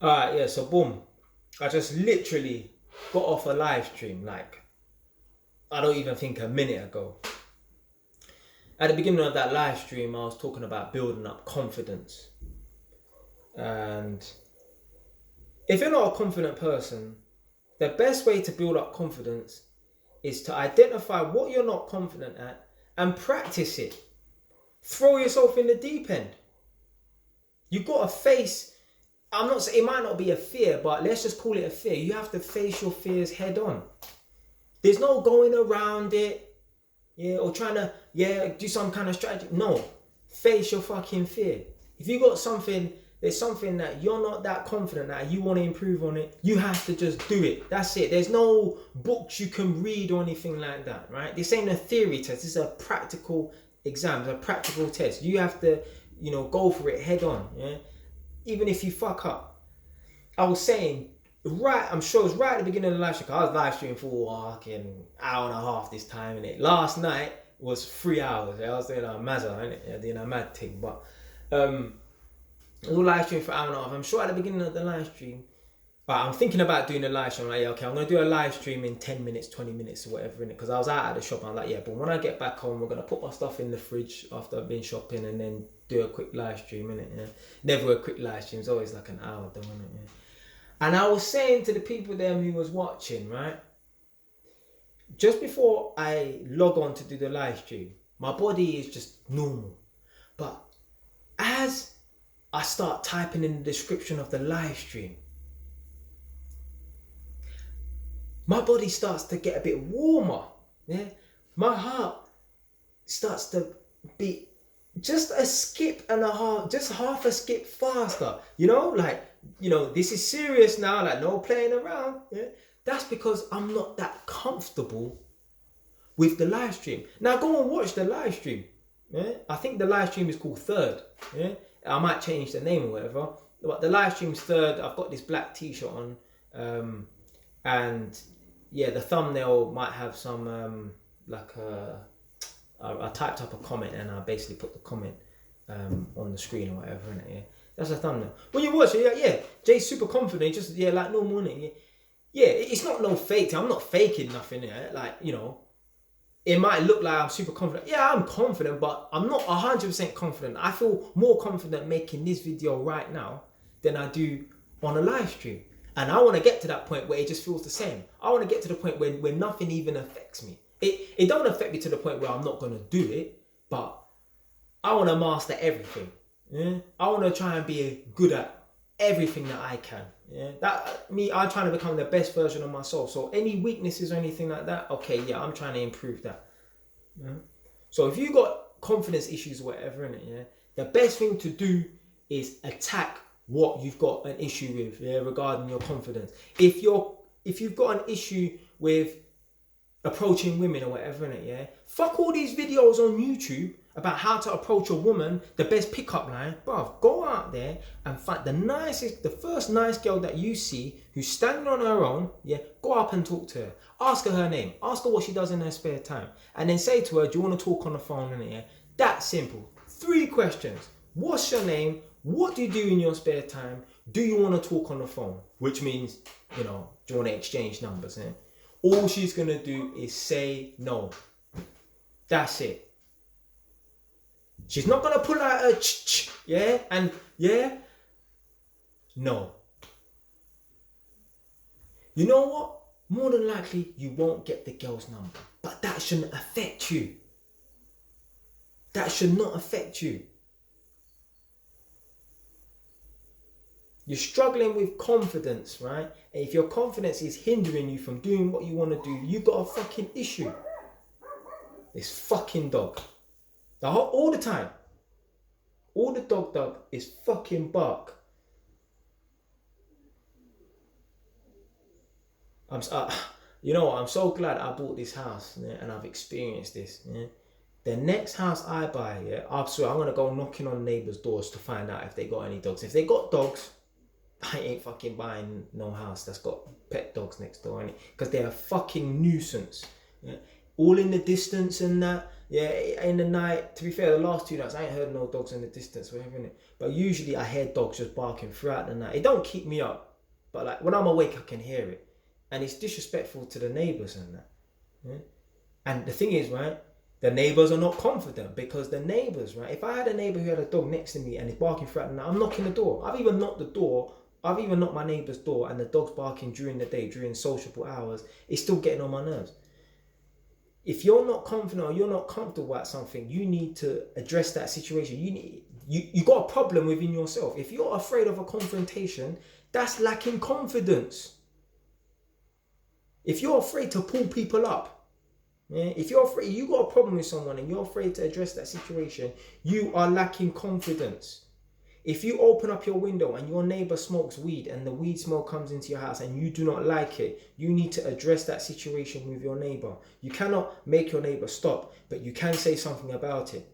Alright, yeah, so boom. I just literally got off a live stream, like, I don't even think a minute ago. At the beginning of that live stream, I was talking about building up confidence. And if you're not a confident person, the best way to build up confidence is to identify what you're not confident at and practice it. Throw yourself in the deep end. You got to face. I'm not saying it might not be a fear, but let's just call it a fear. You have to face your fears head on. There's no going around it, yeah, or trying to, yeah, do some kind of strategy. No, face your fucking fear. If you got something, there's something that you're not that confident that you want to improve on it, you have to just do it. That's it. There's no books you can read or anything like that, right? This ain't a theory test. This is a practical exam. It's a practical test. You have to, go for it head on, yeah? Even if you fuck up. I was saying, I'm sure it was right at the beginning of the live stream. I was live streaming for a fucking hour and a half this time, and it last night was 3 hours. I was doing a mazza, innit? Doing a mad thing, but I was live streaming for an hour and a half. I'm sure at the beginning of the live stream, but I'm thinking about doing a live stream. I'm like, yeah, okay, I'm gonna do a live stream in 10 minutes, 20 minutes, or whatever, innit? Because I was out at the shop. I'm like, yeah, but when I get back home, we're gonna put my stuff in the fridge after I've been shopping, and then do a quick live stream, innit? Yeah. Never a quick live stream. It's always like an hour, though, innit? Yeah. And I was saying to the people there who was watching, right? Just before I log on to do the live stream, my body is just normal. But as I start typing in the description of the live stream, my body starts to get a bit warmer. Yeah, my heart starts to beat just a skip and a half, just half a skip faster. This is serious now. Like, no playing around. Yeah, that's because I'm not that comfortable with the live stream. Now go and watch the live stream. Yeah, I think the live stream is called Third. Yeah, I might change the name or whatever. But the live stream's Third. I've got this black t-shirt on, and yeah, the thumbnail might have some I typed up a comment and I basically put the comment on the screen or whatever, innit? Yeah, that's a thumbnail. When you watch it, yeah, Jay's super confident, just like normal, innit? Yeah, it's not no fake. I'm not faking nothing, yeah. Like, it might look like I'm super confident. Yeah, I'm confident, but I'm not 100% confident. I feel more confident making this video right now than I do on a live stream. And I want to get to that point where it just feels the same. I want to get to the point where nothing even affects me. It don't affect me to the point where I'm not going to do it, but I want to master everything. Yeah? I want to try and be good at everything that I can. Yeah, I'm trying to become the best version of myself. So any weaknesses or anything like that, okay, yeah, I'm trying to improve that. Yeah? So if you got confidence issues or whatever in it, yeah, the best thing to do is attack what you've got an issue with, yeah, regarding your confidence. If you've got an issue with approaching women or whatever in it, yeah, fuck all these videos on YouTube about how to approach a woman, the best pickup line. Bruv, go out there and find the first nice girl that you see who's standing on her own, yeah, go up and talk to her. Ask her name, ask her what she does in her spare time, and then say to her, do you want to talk on the phone in it, yeah? That simple. 3 questions. What's your name? What do you do in your spare time? Do you want to talk on the phone? Which means, do you want to exchange numbers, eh? All she's going to do is say no. That's it. She's not going to pull out a ch, yeah? And, yeah? No. You know what? More than likely, you won't get the girl's number. But that shouldn't affect you. That should not affect you. You're struggling with confidence, right? And if your confidence is hindering you from doing what you want to do, you got a fucking issue. This fucking dog. All the time. All the dog is fucking bark. I'm so glad I bought this house, yeah, and I've experienced this. Yeah. The next house I buy, yeah, I'm gonna go knocking on neighbours' doors to find out if they got any dogs. If they got dogs, I ain't fucking buying no house that's got pet dogs next door, because they're a fucking nuisance. Yeah? All in the distance and that. Yeah, in the night, to be fair, the last 2 nights, I ain't heard no dogs in the distance, whatever, innit? But usually I hear dogs just barking throughout the night. It don't keep me up, but like when I'm awake, I can hear it. And it's disrespectful to the neighbours and that. Yeah? And the thing is, right, the neighbours are not confident because the neighbours, right, if I had a neighbour who had a dog next to me and is barking throughout the night, I'm knocking the door. I've even knocked my neighbour's door and the dog's barking during the day, during sociable hours. It's still getting on my nerves. If you're not confident or you're not comfortable at something, you need to address that situation. You got a problem within yourself. If you're afraid of a confrontation, that's lacking confidence. If you're afraid to pull people up, yeah, if you're afraid, you got a problem with someone and you're afraid to address that situation, you are lacking confidence. If you open up your window and your neighbor smokes weed and the weed smell comes into your house and you do not like it, you need to address that situation with your neighbor. You cannot make your neighbor stop, but you can say something about it.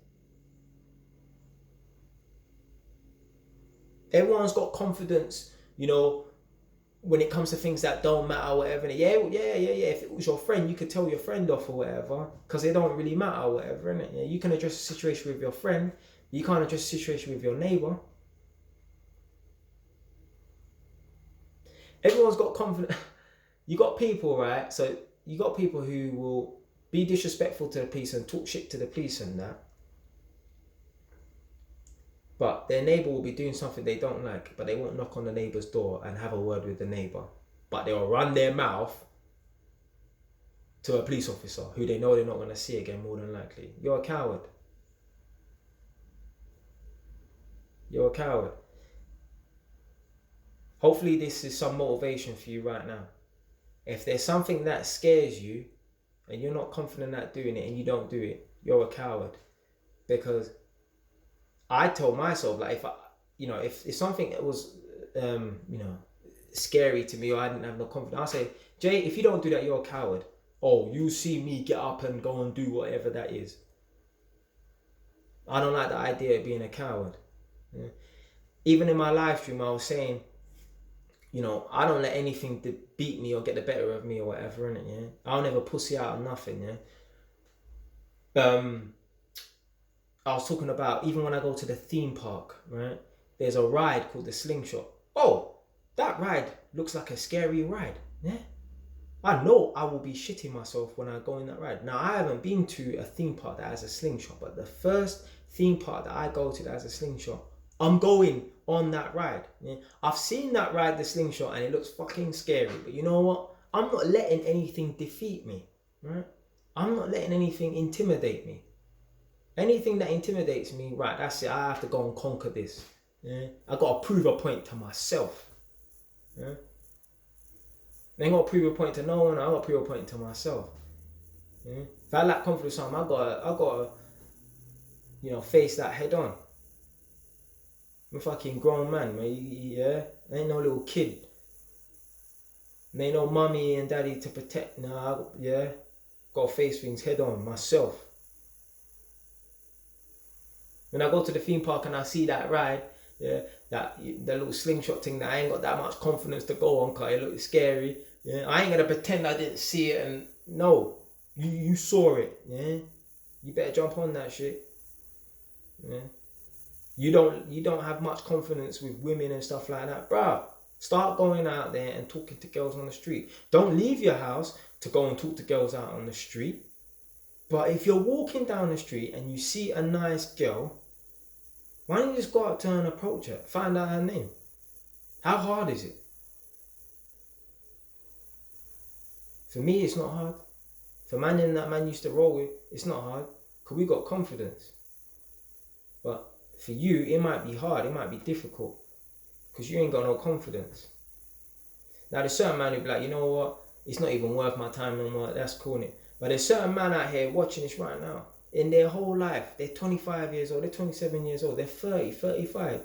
Everyone's got confidence, you know, when it comes to things that don't matter or whatever. Yeah. If it was your friend, you could tell your friend off or whatever, because they don't really matter or whatever, innit? Yeah, you can address a situation with your friend, you can't address a situation with your neighbor. Everyone's got confidence. You got people, right? So you got people who will be disrespectful to the police and talk shit to the police and that. But their neighbour will be doing something they don't like, but they won't knock on the neighbour's door and have a word with the neighbour. But they'll run their mouth to a police officer who they know they're not going to see again, more than likely. You're a coward. You're a coward. Hopefully this is some motivation for you right now. If there's something that scares you and you're not confident at doing it and you don't do it, you're a coward. Because I told myself, like, if something that was, scary to me or I didn't have no confidence, I'll say, Jay, if you don't do that, you're a coward. Oh, you see me get up and go and do whatever that is. I don't like the idea of being a coward. Yeah. Even in my live stream, I was saying, I don't let anything beat me or get the better of me or whatever, innit, yeah? I'll never pussy out of nothing, yeah? I was talking about, even when I go to the theme park, right? There's a ride called the Slingshot. Oh, that ride looks like a scary ride, yeah? I know I will be shitting myself when I go in that ride. Now, I haven't been to a theme park that has a slingshot, but the first theme park that I go to that has a slingshot, I'm going on that ride. Yeah? I've seen that ride, the slingshot, and it looks fucking scary. But you know what? I'm not letting anything defeat me, right? I'm not letting anything intimidate me. Anything that intimidates me, right, that's it. I have to go and conquer this. Yeah? I got to prove a point to myself. Yeah? I ain't got to prove a point to no one. I got to prove a point to myself. Yeah? If I lack confidence in something, I got to, face that head on. I'm a fucking grown man, yeah? I ain't no little kid. There ain't no mummy and daddy to protect. Nah, yeah? Got to face things head on, myself. When I go to the theme park and I see that ride, yeah, the little slingshot thing that I ain't got that much confidence to go on because it looks scary. Yeah, I ain't gonna pretend I didn't see it and no, you saw it. Yeah, you better jump on that shit. Yeah, you don't have much confidence with women and stuff like that, bruh. Start going out there and talking to girls on the street. Don't leave your house to go and talk to girls out on the street. But if you're walking down the street and you see a nice girl, why don't you just go up to her and approach her? Find out her name. How hard is it? For me, it's not hard. For man that man used to roll with, it's not hard. Because we got confidence. But for you, it might be hard. It might be difficult. Because you ain't got no confidence. Now, there's certain man who be like, you know what? It's not even worth my time no more. That's cool, innit? But there's certain man out here watching this right now. In their whole life, they're 25 years old, they're 27 years old, they're 30, 35.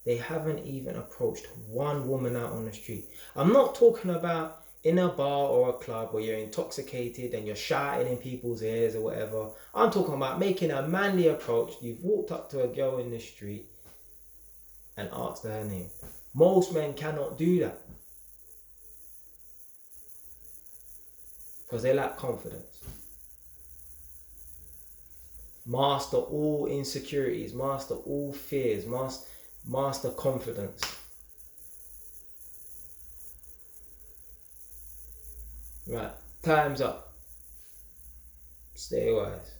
They haven't even approached one woman out on the street. I'm not talking about in a bar or a club where you're intoxicated and you're shouting in people's ears or whatever. I'm talking about making a manly approach. You've walked up to a girl in the street and asked her name. Most men cannot do that. Because they lack confidence. Master all insecurities, master all fears, master confidence. Right, time's up. Stay wise.